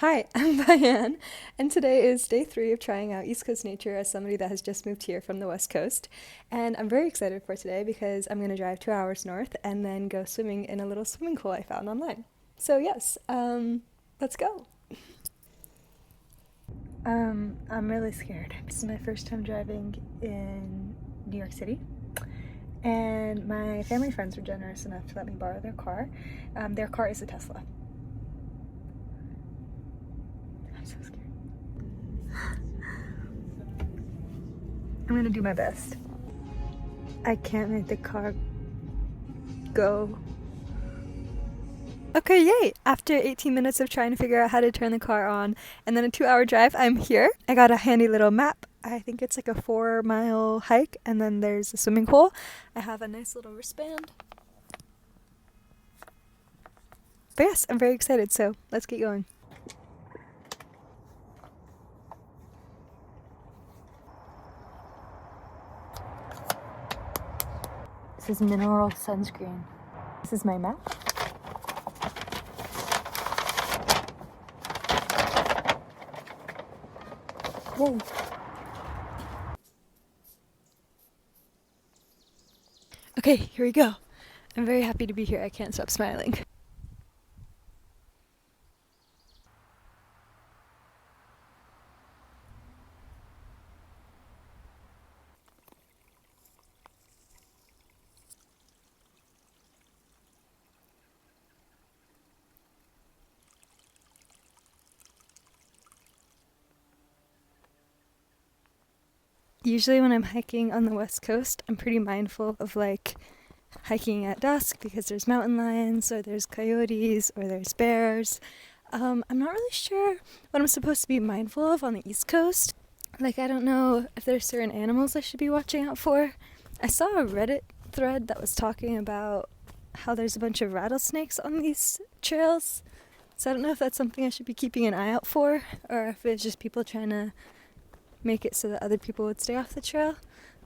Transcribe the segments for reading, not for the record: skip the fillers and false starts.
Hi, I'm Bayaan, and today is day 3 of trying out East Coast nature as somebody that has just moved here from the West Coast. And I'm very excited for today because I'm going to drive 2 hours north and then go swimming in a little swimming pool I found online. So, yes, let's go. I'm really scared. This is my first time driving in New York City, and my family friends were generous enough to let me borrow their car. Their car is a Tesla. I'm so scared. I'm gonna do my best. I can't make the car go. Okay, yay! After 18 minutes of trying to figure out how to turn the car on and then a 2 hour drive, I'm here. I got a handy little map. I think it's like a 4 mile hike, and then there's a swimming pool. I have a nice little wristband. But yes, I'm very excited, so let's get going. This is mineral sunscreen. This is my map. Yay! Okay, here we go. I'm very happy to be here. I can't stop smiling. Usually when I'm hiking on the West Coast, I'm pretty mindful of hiking at dusk because there's mountain lions or there's coyotes or there's bears. I'm not really sure what I'm supposed to be mindful of on the East Coast. I don't know if there's certain animals I should be watching out for. I saw a Reddit thread that was talking about how there's a bunch of rattlesnakes on these trails. So I don't know if that's something I should be keeping an eye out for, or if it's just people trying to make it so that other people would stay off the trail.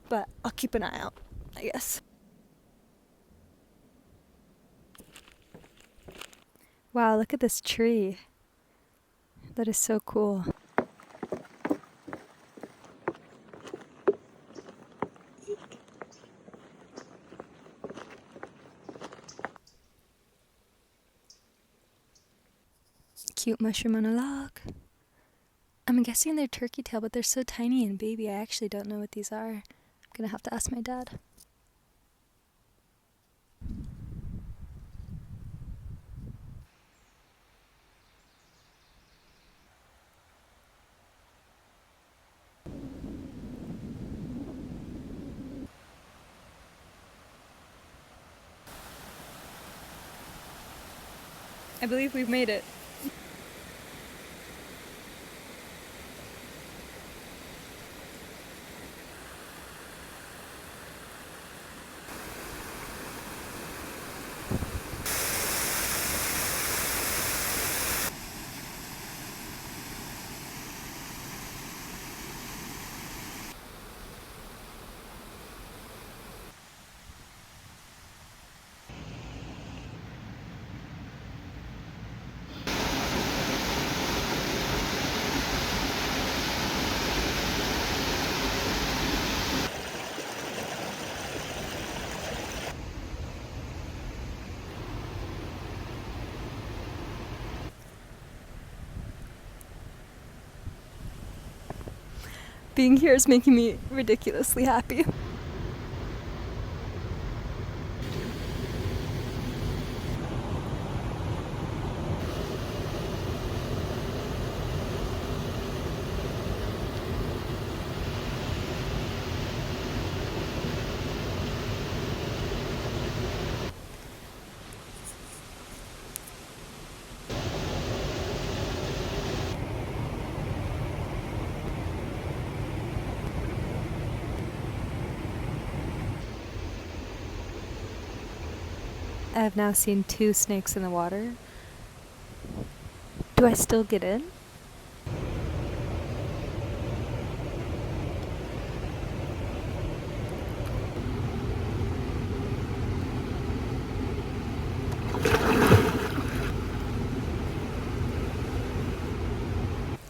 But I'll keep an eye out, I guess. Wow, look at this tree. That is so cool. Cute mushroom on a log. I'm guessing they're turkey tail, but they're so tiny and baby, I actually don't know what these are. I'm gonna have to ask my dad. I believe we've made it. Being here is making me ridiculously happy. I have now seen 2 snakes in the water. Do I still get in?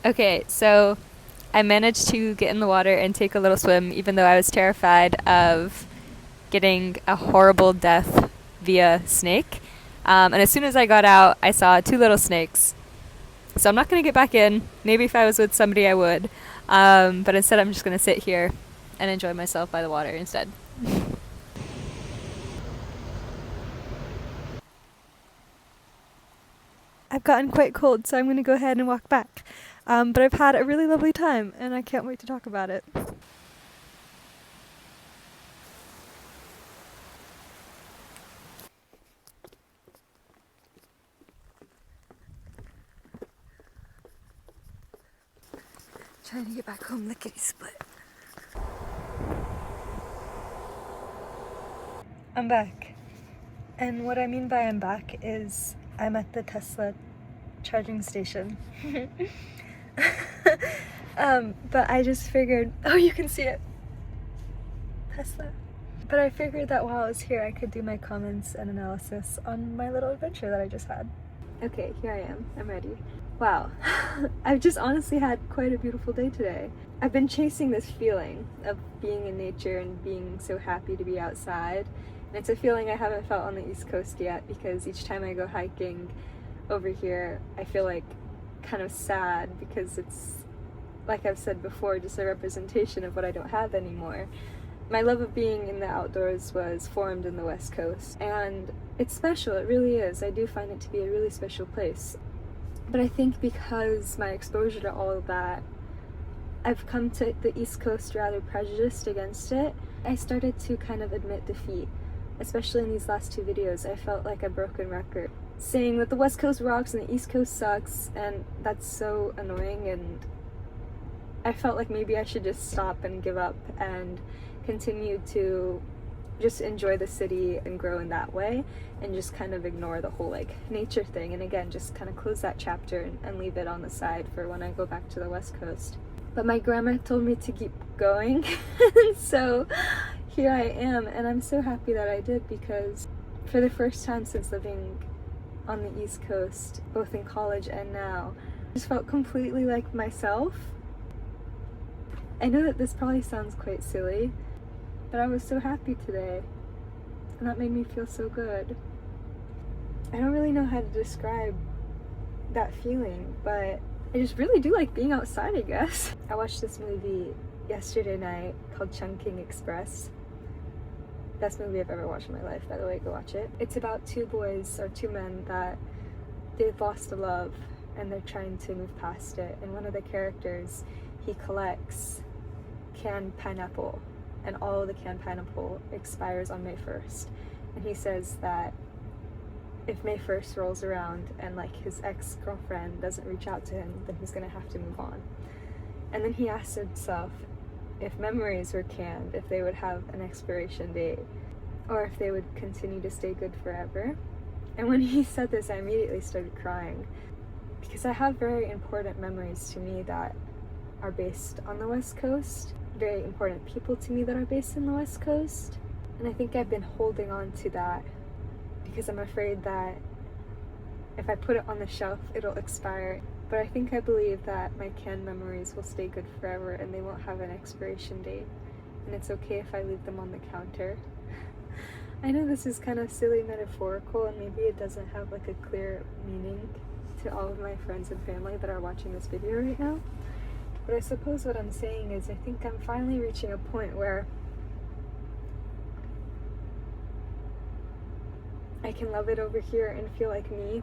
Okay, so I managed to get in the water and take a little swim, even though I was terrified of getting a horrible death via snake. And as soon as I got out, I saw two little snakes. So I'm not going to get back in. Maybe if I was with somebody, I would. But instead, I'm just going to sit here and enjoy myself by the water instead. I've gotten quite cold, so I'm going to go ahead and walk back. But I've had a really lovely time, and I can't wait to talk about it. Trying to get back home lickety split. I'm back. And what I mean by I'm back is I'm at the Tesla charging station. But I just figured, oh, you can see it. Tesla. But I figured that while I was here, I could do my comments and analysis on my little adventure that I just had. Okay, here I am. I'm ready. Wow. I've just honestly had quite a beautiful day today. I've been chasing this feeling of being in nature and being so happy to be outside. And it's a feeling I haven't felt on the East Coast yet, because each time I go hiking over here, I feel like kind of sad, because it's, like I've said before, just a representation of what I don't have anymore. My love of being in the outdoors was formed in the West Coast, and it's special, it really is. I do find it to be a really special place. But I think because my exposure to all of that, I've come to the East Coast rather prejudiced against it. I started to kind of admit defeat, especially in these last two videos. I felt like a broken record, saying that the West Coast rocks and the East Coast sucks, and that's so annoying, and I felt like maybe I should just stop and give up and continue to just enjoy the city and grow in that way, and just kind of ignore the whole like nature thing, and again just kind of close that chapter and leave it on the side for when I go back to the West Coast. But my grandma told me to keep going, and so here I am, and I'm so happy that I did, because for the first time since living on the East Coast, both in college and now, I just felt completely like myself. I know that this probably sounds quite silly, but I was so happy today, and that made me feel so good. I don't really know how to describe that feeling, but I just really do like being outside, I guess. I watched this movie yesterday night called Chungking Express. Best movie I've ever watched in my life, by the way, go watch it. It's about two boys, or two men, that they've lost a love and they're trying to move past it. And one of the characters, he collects canned pineapple, and all of the canned pineapple expires on May 1st. And he says that if May 1st rolls around and like his ex-girlfriend doesn't reach out to him, then he's gonna have to move on. And then he asks himself if memories were canned, if they would have an expiration date, or if they would continue to stay good forever. And when he said this, I immediately started crying, because I have very important memories to me that are based on the West Coast, very important people to me that are based in the West Coast, and I think I've been holding on to that because I'm afraid that if I put it on the shelf, it'll expire. But I believe that my canned memories will stay good forever, and they won't have an expiration date, and it's okay if I leave them on the counter. I know this is kind of silly metaphorical, and maybe it doesn't have like a clear meaning to all of my friends and family that are watching this video right now, but I suppose what I'm saying is I think I'm finally reaching a point where I can love it over here and feel like me.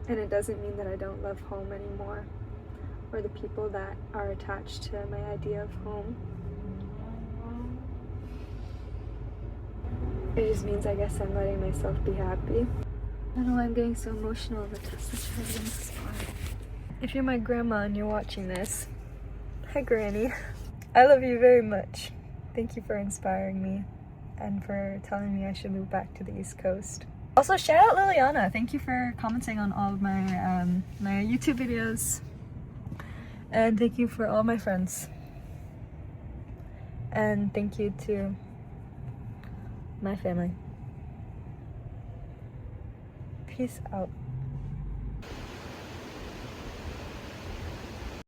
And it doesn't mean that I don't love home anymore, or the people that are attached to my idea of home. It just means, I guess, I'm letting myself be happy. I don't know why I'm getting so emotional over Tesla charging spot. If you're my grandma and you're watching this, hi Granny. I love you very much. Thank you for inspiring me and for telling me I should move back to the East Coast. Also, shout out Liliana. Thank you for commenting on all of my my YouTube videos. And thank you for all my friends. And thank you to my family. Peace out.